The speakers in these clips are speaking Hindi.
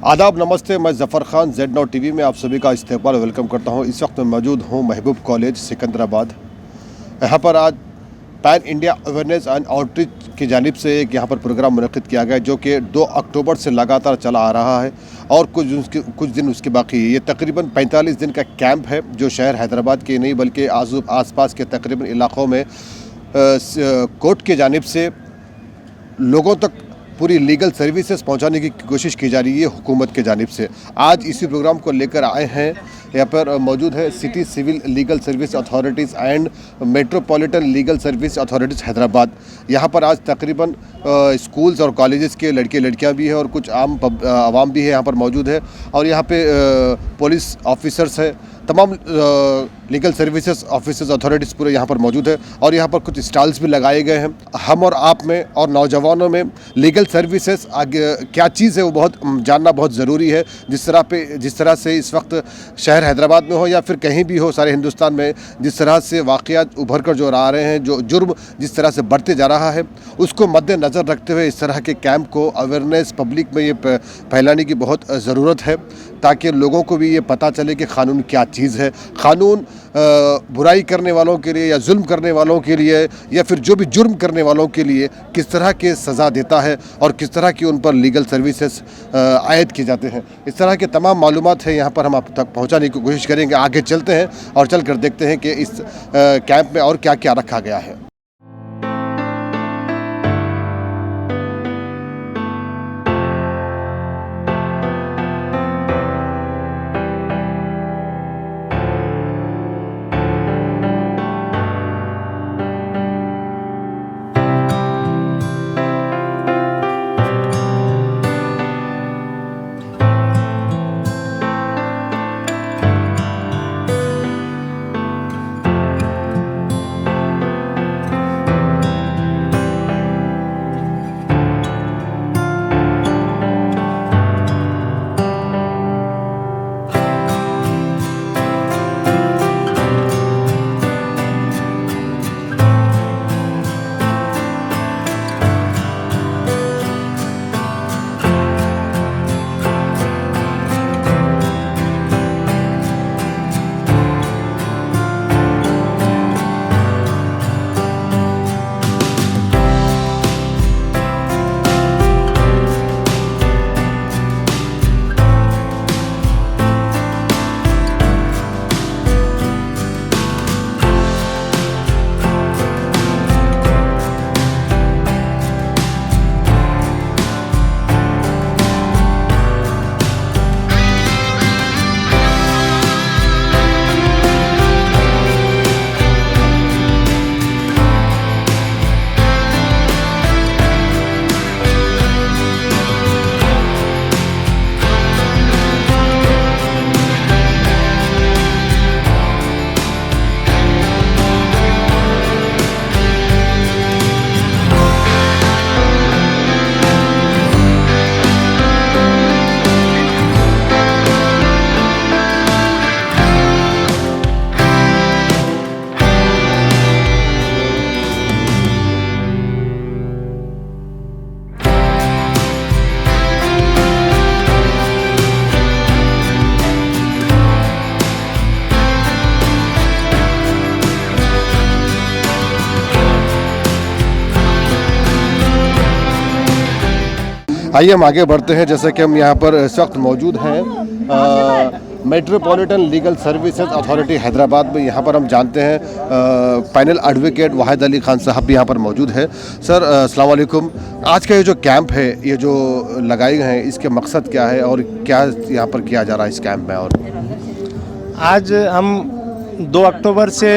आदाब, नमस्ते। मैं ज़फ़र खान Z9 टीवी में आप सभी का इस्तकबाल वेलकम करता हूं। इस वक्त मैं मौजूद हूं महबूब कॉलेज सिकंदराबाद। यहाँ पर आज pan India awareness and outreach की जानिब से एक यहाँ पर प्रोग्राम मुनक़िद किया गया जो कि 2 अक्टूबर से लगातार चला आ रहा है और कुछ दिन उसके बाकी है। ये तकरीबन 45 दिन का कैंप है जो शहर हैदराबाद के नहीं बल्कि आस-पास के तकरीबन इलाक़ों में कोर्ट की जानिब से लोगों तक पूरी लीगल सर्विसेज पहुंचाने की कोशिश की जा रही है हुकूमत के जानिब से। आज इसी प्रोग्राम को लेकर आए हैं। यहाँ पर मौजूद है city civil legal service authorities and metropolitan legal service authorities Hyderabad. यहाँ पर आज तकरीबन स्कूल्स और कॉलेजेस के लड़के लड़कियाँ भी हैं और कुछ आवाम भी है यहाँ पर मौजूद है और यहाँ पे पुलिस ऑफिसर्स है, तमाम लीगल सर्विसेज ऑफिसर्स अथॉरिटीज़ पूरे यहाँ पर मौजूद है और यहाँ पर कुछ स्टॉल्स भी लगाए गए हैं। हम और आप में और नौजवानों में लीगल सर्विसेज आगे क्या चीज़ है वो जानना बहुत ज़रूरी है। जिस तरह से इस वक्त शहर हैदराबाद में हो या फिर कहीं भी हो सारे हिंदुस्तान में जिस तरह से वाक़यात उभर कर जो आ रहे हैं, जो जुर्म जिस तरह से बढ़ते जा रहा है, उसको मद्देनज़र रखते हुए इस तरह के कैंप को अवेयरनेस पब्लिक में ये फैलाने की बहुत ज़रूरत है ताकि लोगों को भी ये पता चले कि क़ानून क्या चीज़ है। क़ानून बुराई करने वालों के लिए या जुल्म करने वालों के लिए या फिर जो भी जुर्म करने वालों के लिए किस तरह के सज़ा देता है और किस तरह की उन पर लीगल सर्विसेज आयद किए जाते हैं। इस तरह के तमाम मालूमात है यहाँ पर हम आप तक पहुँचाने की कोशिश करेंगे। आगे चलते हैं और चल कर देखते हैं कि इस कैंप में और क्या क्या रखा गया है। आइए हम आगे बढ़ते हैं। जैसे कि हम यहाँ पर इस वक्त मौजूद हैं metropolitan legal services authority Hyderabad में। यहाँ पर हम जानते हैं पैनल एडवोकेट वाहिद अली खान साहब भी यहाँ पर मौजूद है। सर अस्सलाम वालेकुम। आज का ये जो कैंप है, ये जो लगाए गए हैं, इसके मकसद क्या है और क्या यहाँ पर किया जा रहा है इस कैंप में? और आज हम 2 अक्टूबर से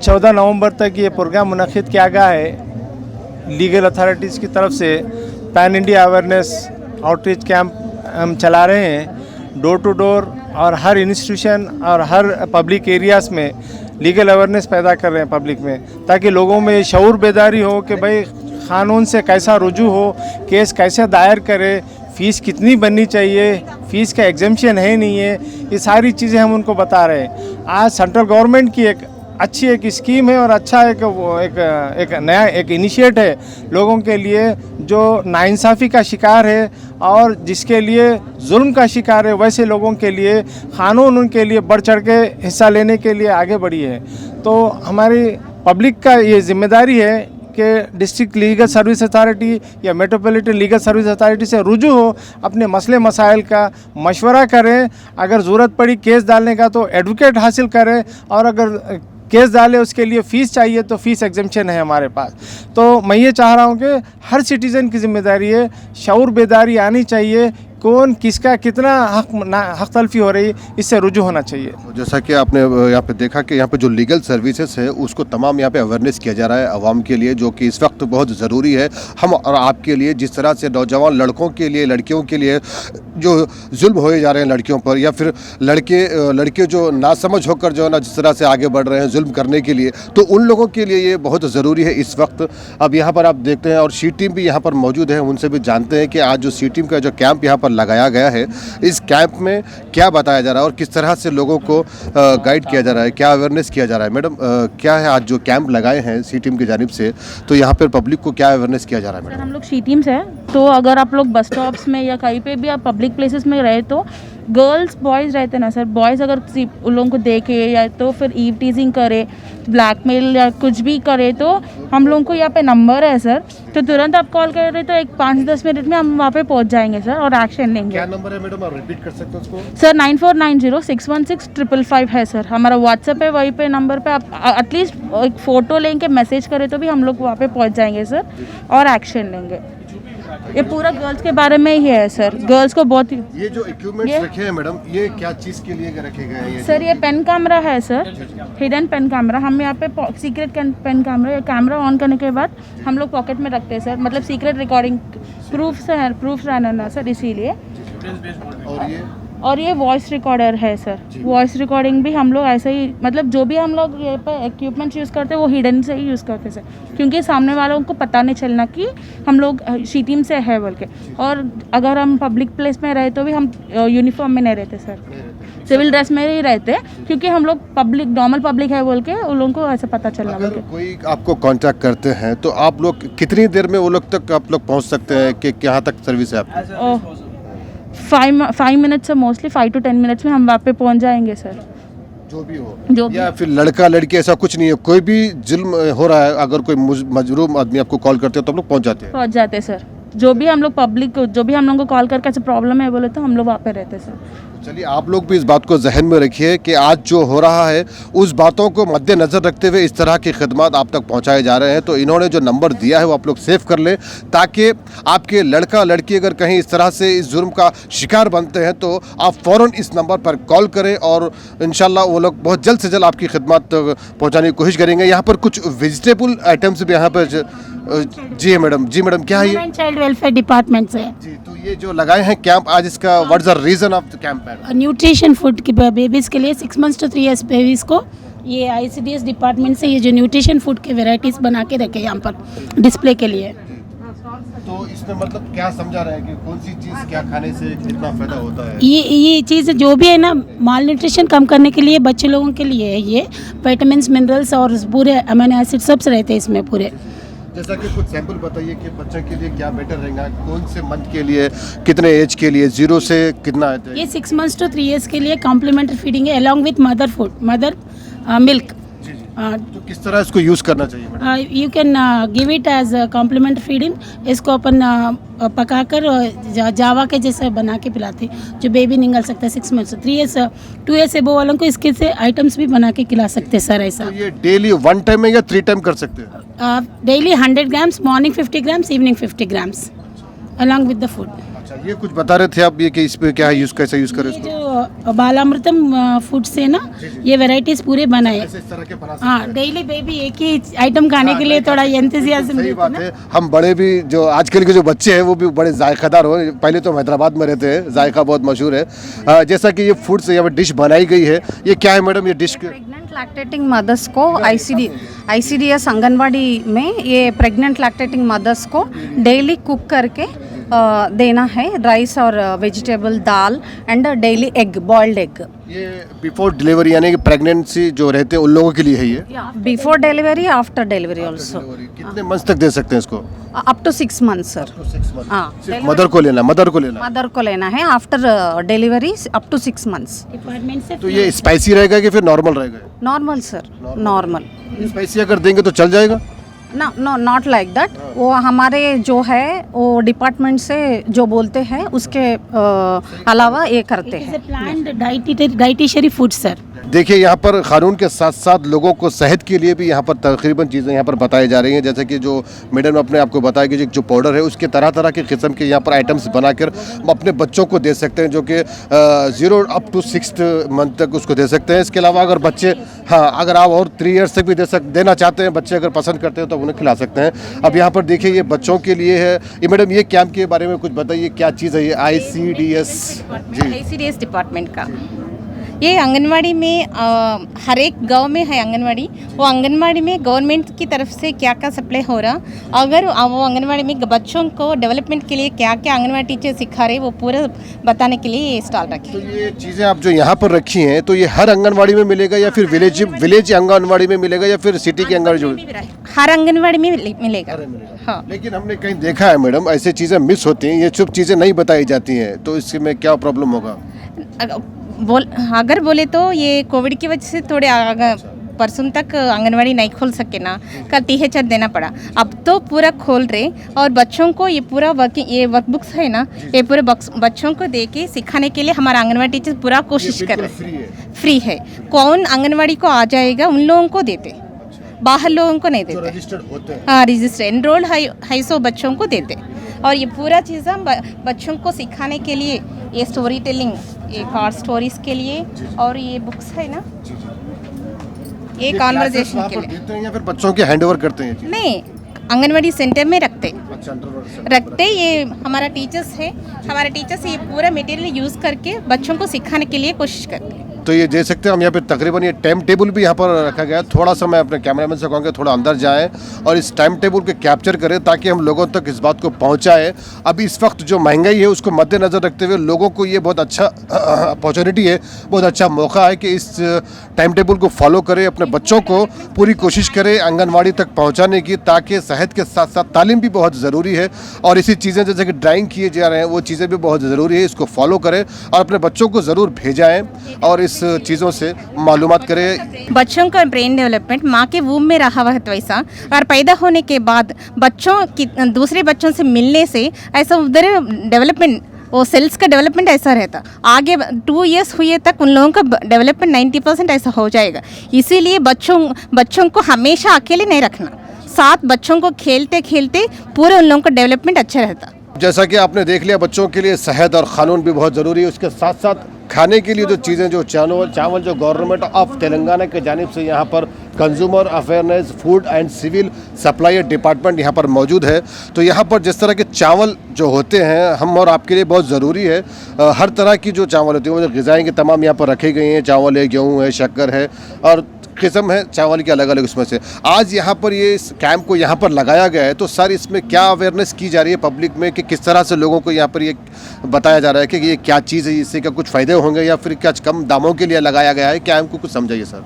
14 नवंबर तक ये प्रोग्राम मुनक़िद किया गया है लीगल अथॉरिटीज़ की तरफ से। Pan India awareness outreach camp हम चला रहे हैं डोर टू डोर और हर इंस्टीट्यूशन और हर पब्लिक एरियाज़ में लीगल अवेयरनेस पैदा कर रहे हैं पब्लिक में, ताकि लोगों में शऊर बेदारी हो कि भाई क़ानून से कैसा रुजू हो, केस कैसे दायर करे, फ़ीस कितनी बननी चाहिए, फ़ीस का एग्जेम्पशन है नहीं है, ये सारी चीज़ें हम उनको बता रहे हैं। आज सेंट्रल गवर्नमेंट की एक अच्छी एक स्कीम है और अच्छा एक नया एक इनिशिएट है लोगों के लिए जो नाइंसाफ़ी का शिकार है और जिसके लिए जुल्म का शिकार है, वैसे लोगों के लिए कानून उनके लिए बढ़ चढ़ के हिस्सा लेने के लिए आगे बढ़ी है। तो हमारी पब्लिक का ये जिम्मेदारी है कि डिस्ट्रिक्ट लीगल सर्विस अथॉरिटी या मेट्रोपॉलिटन लीगल सर्विस अथॉरिटी से रुजू हो, अपने मसले मसाइल का मशवरा करें, अगर ज़रूरत पड़ी केस डालने का तो एडवोकेट हासिल करें, और अगर केस डाले उसके लिए फ़ीस चाहिए तो फ़ीस एग्जम्पशन है हमारे पास। तो मैं ये चाह रहा हूँ कि हर सिटीज़न की जिम्मेदारी है, शऊर बेदारी आनी चाहिए, कौन किसका कितना हक तलफी हो रही, इससे रुजू होना चाहिए। जैसा कि आपने यहाँ पे देखा कि यहाँ पे जो लीगल सर्विसेज है उसको तमाम यहाँ पे अवेयरनेस किया जा रहा है आवाम के लिए, जो कि इस वक्त बहुत ज़रूरी है हम और आपके लिए। जिस तरह से नौजवान लड़कों के लिए, लड़कियों के लिए जो जुल्म होए जा रहे हैं लड़कियों पर, या फिर लड़के जो नासमझ होकर जो है ना जिस तरह से आगे बढ़ रहे हैं जुल्म करने के लिए, तो उन लोगों के लिए ये बहुत ज़रूरी है इस वक्त। अब यहाँ पर आप देखते हैं और सी टीम भी यहाँ पर मौजूद है, उनसे भी जानते हैं कि आज जो सी टीम का जो कैंप यहाँ पर लगाया गया है, इस कैंप में क्या बताया जा रहा है और किस तरह से लोगों को गाइड किया जा रहा है, क्या अवेयरनेस किया जा रहा है। मैडम, क्या है आज जो कैंप लगाए हैं सी टीम की जानिब से, तो यहाँ पर पब्लिक को क्या अवेयरनेस किया जा रहा है? मैडम, हम लोग सी टीम्स है, तो अगर आप लोग बस स्टॉप्स में या कहीं पे भी आप पब्लिक प्लेसेस में रहे तो गर्ल्स बॉयज़ रहते ना सर, बॉयज़ अगर उन लोगों को देखे या तो फिर ईव टीजिंग करे, ब्लैकमेल या कुछ भी करे, तो हम लोगों को यहाँ पे नंबर है सर, तो तुरंत आप कॉल कर रहे तो एक 5-10 मिनट में हम वहाँ पे पहुँच जाएंगे सर और एक्शन लेंगे। क्या नंबर है मैडम, आप रिपीट कर सकते हो उसको? सर 9490616555 है सर, हमारा व्हाट्सएप है, वहीं पे नंबर पे आप एटलीस्ट एक फ़ोटो लेंगे मैसेज करें तो भी हम लोग वहाँ पे पहुँच जाएंगे सर और एक्शन लेंगे। ये पूरा गर्ल्स के बारे में ही है सर, गर्ल्स को बहुत। ये जो इक्विपमेंट्स रखे हैं मैडम, ये क्या चीज़ के लिए रखे गए हैं? सर ये पेन कैमरा है सर, हिडन पेन कैमरा। हम यहाँ पे सीक्रेट पेन कैमरा, ये कैमरा ऑन करने के बाद हम लोग पॉकेट में रखते हैं सर, मतलब सीक्रेट रिकॉर्डिंग प्रूफ रहना ना सर, इसीलिए। और ये वॉइस रिकॉर्डर है सर, वॉइस रिकॉर्डिंग भी हम लोग ऐसे ही, मतलब जो भी हम लोग ये पर इक्विपमेंट्स यूज़ करते हैं वो हिडन से ही यूज़ करते हैं सर, क्योंकि सामने वालों को पता नहीं चलना कि हम लोग सी टीम से है बोल के। और अगर हम पब्लिक प्लेस में रहे तो भी हम यूनिफॉर्म में नहीं रहते सर, सिविल ड्रेस में ही रहते, क्योंकि हम लोग पब्लिक नॉर्मल पब्लिक है बोल के उन लोगों को ऐसा पता चलना। अगर कोई आपको कांटेक्ट करते हैं तो आप लोग कितनी देर में वो लोग तक आप लोग पहुँच सकते हैं कि यहाँ तक सर्विस है आपकी? 5 मिनट से मोस्टली 5 to 10 मिनट्स में हम वहाँ पे पहुँच जाएंगे सर। जो भी हो, या फिर लड़का लड़की ऐसा कुछ नहीं है, कोई भी जुल्म हो रहा है, अगर कोई मजलूम आदमी आपको कॉल करते हो तो हम लोग पहुँच जाते हैं सर। जो भी हम लोग पब्लिक, जो भी हम लोग को कॉल करके ऐसे प्रॉब्लम है बोले तो हम लोग वहाँ पे रहते हैं सर। चलिए, आप लोग भी इस बात को जहन में रखिए कि आज जो हो रहा है उस बातों को मद्देनज़र रखते हुए इस तरह की खिदमत आप तक पहुंचाए जा रहे हैं। तो इन्होंने जो नंबर दिया है वो आप लोग सेव कर लें, ताकि आपके लड़का लड़की अगर कहीं इस तरह से इस जुर्म का शिकार बनते हैं तो आप फ़ौरन इस नंबर पर कॉल करें और इंशाल्लाह वो लोग बहुत जल्द से जल्द आपकी खिदमत पहुँचाने की कोशिश करेंगे। यहाँ पर कुछ वेजिटेबल आइटम्स भी यहाँ पर जी मैडम, क्या है ये? चाइल्ड वेलफेयर डिपार्टमेंट से जी, तो ये जो लगाए हैं कैंप आज, इसका what is the reason of the camp? Nutrition food के बेबीज़ के लिए 6 months to 3 years बेबीज़ को ये ICDS डिपार्टमेंट से ये जो न्यूट्रिशन फूड के वेराइटीज़ बना के रखे यहाँ पर डिस्प्ले के लिए। तो इसमें मतलब क्या समझा रहे हैं कि कौन सी चीज़ क्या खाने से कितना फायदा होता है? ये चीज़ जो भी है ना, माल न्यूट्रिशन कम करने के लिए बच्चे लोगों के लिए है ये, विटामिन्स मिनरल्स और पूरे अमीनो एसिड सब रहते हैं इसमें पूरे। जैसा कि कुछ सैंपल बताइए कि बच्चों के लिए क्या बेटर रहेगा, कौन से मंथ के लिए, कितने एज के लिए, 0 से कितना है? ये 6 months to 3 years के लिए कॉम्प्लीमेंट्री फीडिंग है along with mother food, mother milk. तो किस तरह इसको यूज़ करना चाहिए? You can give it as complementary feeding. इसको अपन पकाकर जावा के जैसे बना के पिलाते हैं, जो बेबी निगल सकता है 6 months 3 years 2 years एबो वालों को इसके से आइटम्स भी बना के खिला सकते हैं सर। ऐसा तो ये डेली 1 टाइम में या 3 टाइम कर सकते हैं? Daily 100 grams, morning 50 grams, evening 50 grams along with the food. अच्छा, ये कुछ बता रहे थे आप ये कि इस पे क्या यूज़, कैसे यूज़ करें इसको? जो बालामृतम फूड से ना ये वेराइटीज पूरे बनाए। इस तरह के बना सकते हाँ, डेली बेबी एक ही आइटम खाने के लिए थोड़ा एंथुसियाज्म सही बात है। हम बड़े भी, जो आजकल के जो बच्चे हैं वो भी बड़े जायकादार हो। पहले तो हम हैदराबाद में रहते हैं, जायका बहुत मशहूर है। जैसा कि ये फूड से यहाँ पर डिश बनाई गई है, ये क्या है मैडम? ये डिश प्रेग्नेंट लैक्टेटिंग मदर्स को ICDS आंगनबाड़ी में ये प्रेग्नेंट लैक्टेटिंग मदर्स को डेली कुक करके देना है, राइस और vegetable dal and daily egg, boiled egg. ये बिफोर डिलीवरी यानी कि प्रेगनेंसी जो रहते हैं उन लोगों के लिए है ये? Before delivery, after delivery also. कितने मंथ्स तक दे सकते हैं इसको? Up to 6 months sir. हाँ, सिर्फ मदर को लेना, मदर को लेना। मदर को लेना है after delivery up to 6 months. Department से तो ये स्पाइसी रहेगा कि फिर नॉर्मल रहेगा? Normal sir, normal. स्पाइसी अगर देंगे तो चल जाएगा? No no, not like that. वो हमारे जो है वो डिपार्टमेंट से जो बोलते हैं उसके अलावा ये करते हैं। Planned dietary food sir. देखिए यहाँ पर कानून के साथ साथ लोगों को सेहत के लिए भी यहाँ पर तकरीबन चीज़ें यहाँ पर बताई जा रही हैं, जैसे कि जो मैडम ने अपने आपको बताया कि जो पाउडर है उसके तरह तरह के किस्म के यहाँ पर आइटम्स बनाकर हम अपने बच्चों को दे सकते हैं, जो कि 0 अप टू 6th मंथ तक उसको दे सकते हैं। इसके अलावा अगर बच्चे, हाँ, अगर आप और 3 ईयर्स तक भी देना चाहते हैं, बच्चे अगर पसंद करते हैं तो उन्हें खिला सकते हैं। अब यहाँ पर देखिए ये बच्चों के लिए है। ये मैडम ये कैंप के बारे में कुछ बताइए, क्या चीज़ है ये ICDS? जी, ICDS डिपार्टमेंट का ये आंगनवाड़ी में हर एक गांव में है आंगनवाड़ी। वो आंगनवाड़ी में गवर्नमेंट की तरफ से क्या क्या सप्लाई हो रहा, अगर वो आंगनवाड़ी में बच्चों को डेवलपमेंट के लिए क्या क्या आंगनवाड़ी टीचर सिखा रहे, वो पूरा बताने के लिए ये स्टॉल रखी। तो ये चीज़ें आप जो यहाँ पर रखी हैं तो ये हर आंगनवाड़ी में मिलेगा या फिर विलेज आंगनवाड़ी में मिलेगा या फिर सिटी की आंगनवाड़ी? हर आंगनवाड़ी में मिलेगा। हाँ, लेकिन हमने कहीं देखा है मैडम ऐसी चीज़ें मिस होती हैं, ये सब चीज़ें नहीं बताई जाती हैं, तो इसमें क्या प्रॉब्लम होगा? अगर बोले तो ये कोविड की वजह से थोड़े परसों तक आंगनवाड़ी नहीं खोल सके ना, कल THR देना पड़ा। अब तो पूरा खोल रहे और बच्चों को ये पूरा वर्कबुक्स है ना, ये पूरे बच्चों को दे के सिखाने के लिए हमारा आंगनवाड़ी टीचर पूरा कोशिश कर रहे हैं। फ्री है। कौन आंगनवाड़ी को आ जाएगा उन लोगों को देते, बाहर लोगों को नहीं देते। रजिस्टर्ड होते हैं। हाँ, रजिस्टर एनरोल्ड हाई सो बच्चों को देते। और ये पूरा चीज़ हम बच्चों को सिखाने के लिए, ये स्टोरी टेलिंग, ये कार्ड स्टोरीज के लिए, और ये बुक्स है ना, ये कॉन्वर्जेशन के लिए देते हैं या फिर बच्चों के हैंड ओवर करते हैं? नहीं, आंगनवाड़ी सेंटर में रखते ये हमारा टीचर्स है, हमारे टीचर्स ये पूरा मटेरियल यूज़ करके बच्चों को सिखाने के लिए कोशिश करते हैं। तो ये दे सकते हैं हम यहाँ पे तकरीबन ये टाइम टेबल भी यहाँ पर रखा गया है। थोड़ा सा मैं अपने कैमरामैन से कहूँगा थोड़ा अंदर जाएं और इस टाइम टेबल के कैप्चर करें ताकि हम लोगों तक इस बात को पहुँचाएं। अभी इस वक्त जो महंगाई है उसको मद्देनज़र रखते हुए लोगों को ये बहुत अच्छा अपॉर्चुनिटी है, बहुत अच्छा मौका है कि इस टाइम टेबल को फॉलो करें, अपने बच्चों को पूरी कोशिश करें आंगनवाड़ी तक पहुँचाने की, ताकि सेहत के साथ साथ तालीम भी बहुत ज़रूरी है। और इसी चीज़ें जैसे कि ड्राइंग किए जा रहे हैं वो चीज़ें भी बहुत ज़रूरी है, इसको फॉलो करें और अपने बच्चों को ज़रूर भेजाएँ और इस चीज़ों से मालूमात करें। बच्चों का ब्रेन डेवलपमेंट माँ के वूम में रहा हुआ है तो वैसा, और पैदा होने के बाद बच्चों की दूसरे बच्चों से मिलने से ऐसा उधर डेवलपमेंट, वो सेल्स का डेवलपमेंट ऐसा रहता। आगे 2 इयर्स हुए तक उन लोगों का डेवलपमेंट 90% ऐसा हो जाएगा। इसीलिए बच्चों को हमेशा अकेले नहीं रखना, साथ बच्चों को खेलते खेलते पूरे उन लोगों का डेवलपमेंट अच्छा रहता। जैसा कि आपने देख लिया, बच्चों के लिए सेहत और कानून भी बहुत ज़रूरी है। उसके साथ साथ खाने के लिए जो चीज़ें, जो चावल जो गवर्नमेंट ऑफ तेलंगाना के जानिब से यहाँ पर consumer affairs, food and civil supply department यहाँ पर मौजूद है। तो यहाँ पर जिस तरह के चावल जो होते हैं हम और आपके लिए बहुत ज़रूरी है। हर तरह की जो चावल होती है वो ग़िज़ाएँ के तमाम यहाँ पर रखे गए हैं। चावल है, गेहूँ है, शक्कर है और किस्म है चावल के अलग अलग उसमें से। आज यहाँ पर ये इस कैंप को यहाँ पर लगाया गया है, तो सर इसमें क्या अवेयरनेस की जा रही है पब्लिक में कि किस तरह से लोगों को यहाँ पर ये बताया जा रहा है कि ये क्या चीज़ है, इससे क्या कुछ फ़ायदे होंगे या फिर क्या कम दामों के लिए लगाया गया है? क्या हमको कुछ समझाइए सर।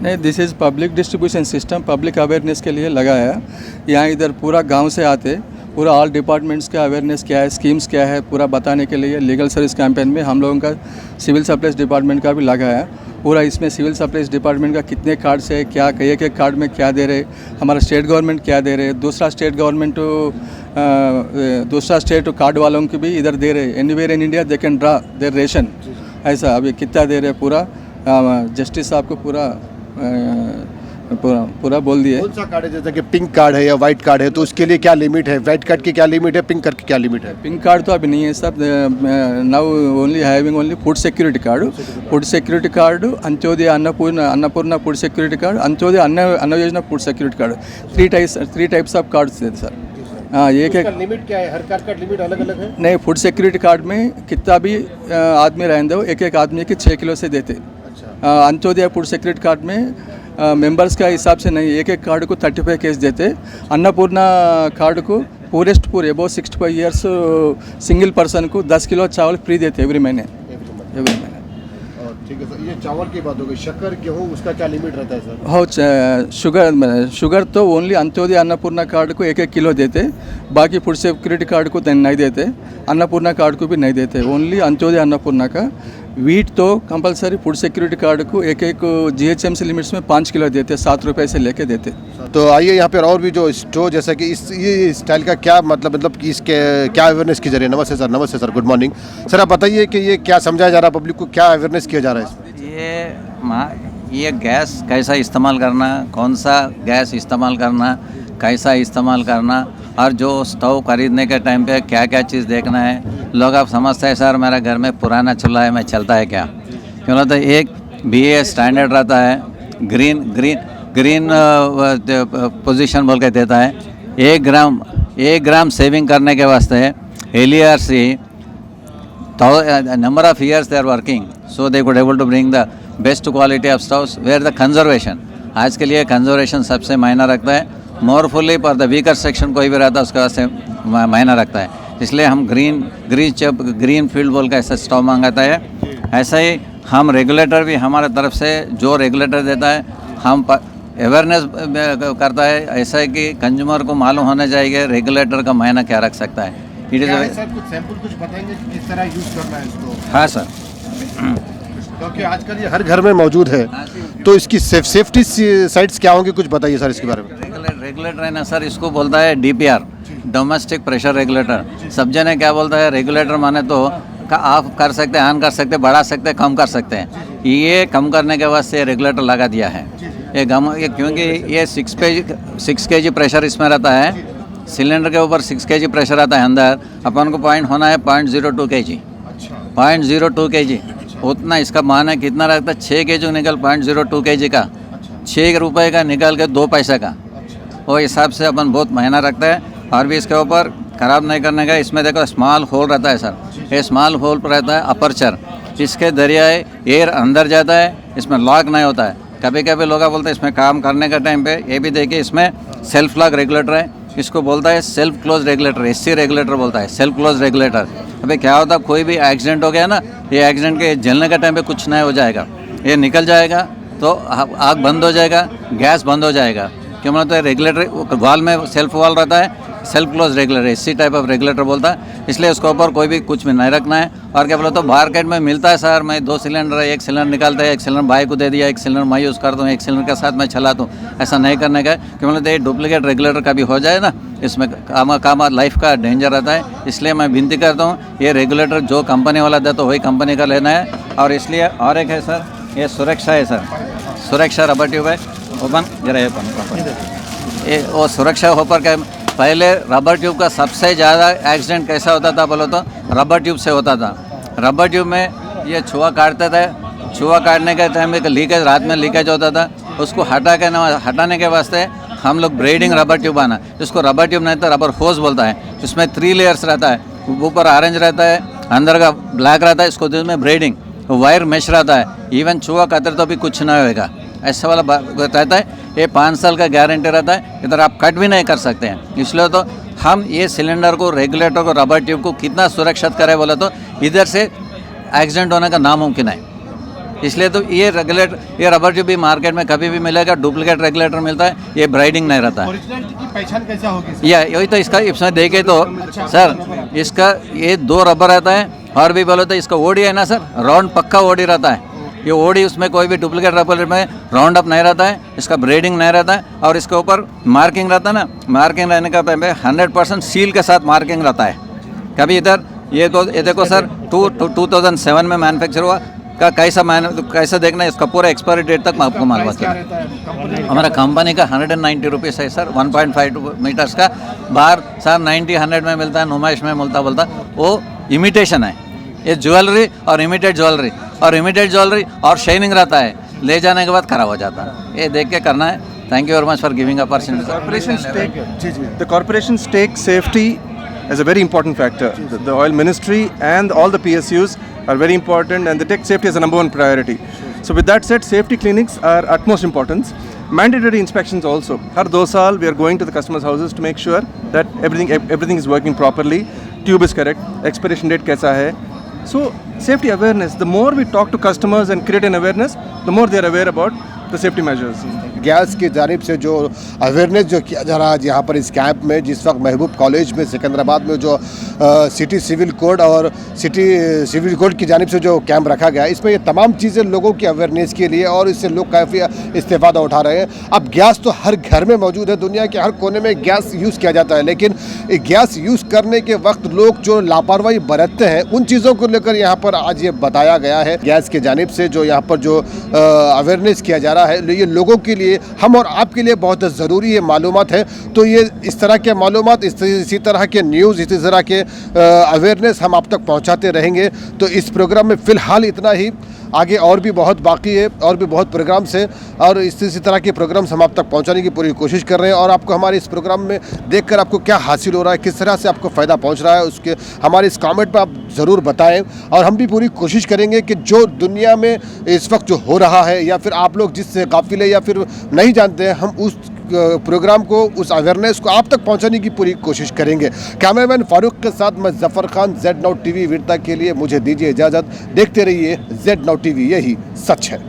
नहीं, this is public distribution system, public awareness के लिए लगाया है। यहाँ इधर पूरा गांव से आते, पूरा ऑल डिपार्टमेंट्स का अवेयरनेस क्या है, स्कीम्स क्या है, पूरा बताने के लिए लीगल सर्विस कैंपेन में हम लोगों का सिविल सप्लाईज डिपार्टमेंट का भी लगा है। पूरा इसमें सिविल सप्लाईज डिपार्टमेंट का कितने कार्ड्स है, क्या एक एक कार्ड में क्या दे रहे, हमारा स्टेट गवर्नमेंट क्या दे रहे, दूसरा स्टेट कार्ड वालों को भी इधर दे रहे। Anywhere in India they can draw their ration, ऐसा अभी कितना दे रहे पूरा जस्टिस साहब को पूरा बोल दिए। कौन सा कार्ड है, जैसे कि पिंक कार्ड है या वाइट कार्ड है, तो उसके लिए क्या लिमिट है? वाइट कार्ड की क्या लिमिट है, पिंक कार्ड की क्या लिमिट है? पिंक कार्ड तो अभी नहीं है सब, now only having only food security card, food security card, Antyodaya Annapurna food security card, Antyodaya अन्न योजना food security card, 3 types of cards है सर। हाँ, एक लिमिट क्या है? हर कार्ड का लिमिट अलग अलग है? नहीं, फूड सिक्योरिटी कार्ड में कितना भी आदमी रहने दो, एक आदमी के 6 किलो से देते। अंत्योदय फूड सिक्योरिटी कार्ड में मेंबर्स का हिसाब से नहीं, एक कार्ड को 35 केस देते। अन्नपूर्णा कार्ड को पूरेस्ट पूरे अबव 65 ईयर्स सिंगल पर्सन को 10 किलो चावल फ्री देते एवरी महीने। और ठीक है सर, ये चावल की बात हो गई, शक्कर गेहूँ उसका क्या लिमिट रहता है सर? हो शुगर तो ओनली अंत्योदय अन्नपूर्णा कार्ड को 1-1 किलो देते, बाकी फूड सिक्योरिटी कार्ड को नहीं देते, अन्नपूर्णा कार्ड को भी नहीं देते, ओनली अंत्योदय अन्नपूर्णा का। वीट तो कंपलसरी फूड सिक्योरिटी कार्ड को 1-1 GHMC लिमिट्स में 5 किलो देते, 7 रुपये से लेके देते। तो आइए यहाँ पर और भी जो स्टोर, जैसा कि ये स्टाइल का क्या मतलब कि इसके क्या अवेयरनेस की जा रही है? नमस्ते सर, गुड मॉर्निंग सर। आप बताइए कि ये क्या समझाया जा रहा है पब्लिक को, क्या अवेयरनेस किया जा रहा है इसमें? ये गैस कैसा इस्तेमाल करना, कौन सा गैस इस्तेमाल करना, कैसा इस्तेमाल करना, और जो स्टोव खरीदने के टाइम पे क्या क्या चीज़ देखना है। लोग आप समझते हैं सर मेरा घर में पुराना चूल्हा है, मैं चलता है क्या? क्यों बोलते हैं एक BA स्टैंडर्ड रहता है, ग्रीन पोजीशन बोल के देता है। 1 ग्राम सेविंग करने के वास्ते LERC number of years they are working, so they could able to bring the best quality of stoves where the conservation, आज के लिए कंजर्वेशन सबसे मायना रखता है। मोरफुली पर द वीकर सेक्शन कोई भी रहता है उसके वास्ते मायना रखता है, इसलिए हम ग्रीन फील्ड बोल का ऐसा स्टोव मंगाता है। ऐसा ही हम रेगुलेटर भी हमारे तरफ से जो रेगुलेटर देता है हम अवेयरनेस करता है, ऐसा है कि कंज्यूमर को मालूम होना चाहिए रेगुलेटर का मायना क्या रख सकता है। कुछ सैंपल कुछ बताएंगे कि किस तरह यूज़ करना है इसको? हाँ सर, क्योंकि आजकल ये हर घर में मौजूद है, तो इसकी सेफ्टी साइट्स क्या होंगी, कुछ बताइए सर इसके बारे में। रेगुलेटर है ना सर, इसको बोलता है DPR, डोमेस्टिक प्रेशर रेगुलेटर। सब जने क्या बोलता है, रेगुलेटर माने तो ऑफ कर सकते हैं, ऑन कर सकते हैं, बढ़ा सकते हैं, कम कर सकते हैं। ये कम करने के वास्ते रेगुलेटर लगा दिया है। ये क्योंकि ये 6 kg प्रेशर इसमें रहता है, सिलेंडर के ऊपर 6 kg प्रेशर आता है, अंदर अपन को पॉइंट होना है 0.02 kg, 0.02 kg उतना। इसका मान है कितना रहता है, 6 kg निकल 0.02 kg का 6 रुपये का निकाल के 2 पैसे का, वो हिसाब से अपन बहुत महीना रखता है। और भी इसके ऊपर ख़राब नहीं करने का, इसमें देखो स्मॉल होल रहता है सर, ये स्मॉल होल पर रहता है अपर्चर, इसके दरियाए एयर अंदर जाता है, इसमें लॉक नहीं होता है। कभी कभी लोग बोलते हैं इसमें काम करने का टाइम पे, ये भी देखिए इसमें सेल्फ लॉक रेगुलेटर है, इसको बोलता है self close regulator, SC regulator बोलता है, सेल्फ क्लोज रेगुलेटर। अभी क्या होता है, कोई भी एक्सीडेंट हो गया ना, ये एक्सीडेंट के जलने का टाइम पे कुछ नहीं हो जाएगा, ये निकल जाएगा तो आग बंद हो जाएगा, गैस बंद हो जाएगा। क्यों बोलते हैं, रेगुलेटर वाल में सेल्फ वाल रहता है, self close regulator, SC type of regulator बोलता है, इसलिए उसके ऊपर कोई भी कुछ भी नहीं रखना है। और क्या बोला तो मार्केट में मिलता है सर, मैं 2 सिलेंडर है, 1 सिलेंडर निकालता है, 1 सिलेंडर भाई को दे दिया, 1 सिलेंडर मैं यूज़ करता हूँ, 1 सिलेंडर के साथ मैं चलाता हूँ, ऐसा नहीं करने का है। क्यों बोलते हैं डुप्लीकेट रेगुलेटर का भी हो जाए ना, इसमें काम लाइफ का डेंजर रहता है, इसलिए मैं विनती करता हूँ ये रेगुलेटर जो कंपनी वाला देता वही कंपनी का लेना है। और इसलिए और एक है सर, ये सुरक्षा है सर, सुरक्षा रबर ट्यूब है, ओपन जरा ये वो सुरक्षा होकर के पहले रबर ट्यूब का सबसे ज़्यादा एक्सीडेंट कैसा होता था बोलो तो रबर ट्यूब से होता था। रबर ट्यूब में ये छुआ काटते थे, छुआ काटने के टाइम में लीकेज, रात में लीकेज होता था, उसको हटाने के वास्ते हम लोग ब्रेडिंग रबर ट्यूब आना, इसको रबर ट्यूब नहीं तो रबर होज बोलता है। इसमें 3 लेयर्स रहता है, ऊपर ऑरेंज रहता है, अंदर का ब्लैक रहता है, इसको में ब्रेडिंग वायर मेश रहता है, इवन छुआ कातर तो भी कुछ नहीं होएगा, ऐसा वाला रहता है। ये 5 साल का गारंटी रहता है, इधर आप कट भी नहीं कर सकते हैं। इसलिए तो हम ये सिलेंडर को, रेगुलेटर को, रबर ट्यूब को कितना सुरक्षित करें बोले तो इधर से एक्सीडेंट होने का नामुमकिन है। इसलिए तो ये रबर ट्यूब भी मार्केट में कभी भी मिलेगा, डुप्लीकेट रेगुलेटर मिलता है, ये ब्राइडिंग नहीं रहता है। ओरिजिनलिटी की पहचान कैसा होगी? यही तो इसका इसमें देखे तो सर, इसका ये 2 रबर रहता है, और भी बोलो तो इसका ओडी है ना सर, राउंड पक्का ओडी रहता है। ये ओडी उसमें कोई भी डुप्लीकेट रबर में राउंड अप नहीं रहता है, इसका ब्रेडिंग नहीं रहता है, और इसके ऊपर मार्किंग रहता है ना, मार्किंग रहने का 100% सील के साथ मार्किंग रहता है। कभी इधर ये देखो सर, 2007 में मैन्युफैक्चर हुआ का कैसा देखना है, इसका पूरा एक्सपायरी डेट तक मैं आपको मालूम है। हमारा कंपनी का 190 रुपीज़ है सर, 1.5 मीटर्स का। बाहर सर 90-100 में मिलता है, नुमाइश में मिलता बोलता, वो इमिटेशन है। ये ज्वेलरी और इमिटेड ज्वेलरी और शाइनिंग रहता है, ले जाने के बाद खराब हो जाता है। ये देख के करना है। Thank you very much for giving opportunity. The corporations take safety as a very important factor. The oil ministry and all the PSUs are very important, and they take safety as a number 1 priority. So with that said, safety clinics are utmost importance. Mandatory inspections also. हर 2 साल we are going to the customers' houses to make sure that everything is working properly, tube is correct, expiration date कैसा है. So safety awareness. The more we talk to customers and create an awareness, the more they are aware about the safety measures. Gas की जानिब से जो अवेयरनेस जो किया जा रहा है यहाँ पर इस कैंप में, जिस वक्त महबूब कॉलेज में सिकंदराबाद में जो सिटी सिविल कोड और सिटी सिविल कोड की जानिब से जो कैंप रखा गया है, इसमें ये तमाम चीज़ें लोगों की अवेयरनेस के लिए और इससे लोग काफ़ी इस्तेफादा उठा रहे हैं. अब गैस तो हर घर में मौजूद है, दुनिया के हर कोने में गैस यूज़ किया जाता है, लेकिन गैस यूज़ करने के वक्त लोग जो लापरवाही बरतते हैं उन चीज़ों को लेकर यहाँ पर आज ये बताया गया है. गैस की जानिब से जो यहाँ पर जो अवेयरनेस किया जा रहा है, ये लोगों के लिए, हम और आपके लिए बहुत ज़रूरी है मालूमात है. तो ये इस तरह के मालूमात, इसी तरह के न्यूज़, इसी तरह के अवेयरनेस हम आप तक पहुंचाते रहेंगे. तो इस प्रोग्राम में फ़िलहाल इतना ही. आगे और भी बहुत बाकी है, और भी बहुत प्रोग्राम्स हैं, और इसी तरह के प्रोग्राम्स हम आप तक पहुंचाने की पूरी कोशिश कर रहे हैं. और आपको हमारे इस प्रोग्राम में देखकर आपको क्या हासिल हो रहा है, किस तरह से आपको फ़ायदा पहुंच रहा है, उसके हमारे इस कमेंट पर आप ज़रूर बताएं. और हम भी पूरी कोशिश करेंगे कि जो दुनिया में इस वक्त जो हो रहा है, या फिर आप लोग जिससे गाफिल है या फिर नहीं जानते हैं, हम उस प्रोग्राम को, उस अवेयरनेस को आप तक पहुंचाने की पूरी कोशिश करेंगे. कैमरामैन फारूक के साथ मैं Zafar Khan, Z Now TV वीरता के लिए मुझे दीजिए इजाज़त. देखते रहिए Z Now TV, यही सच है.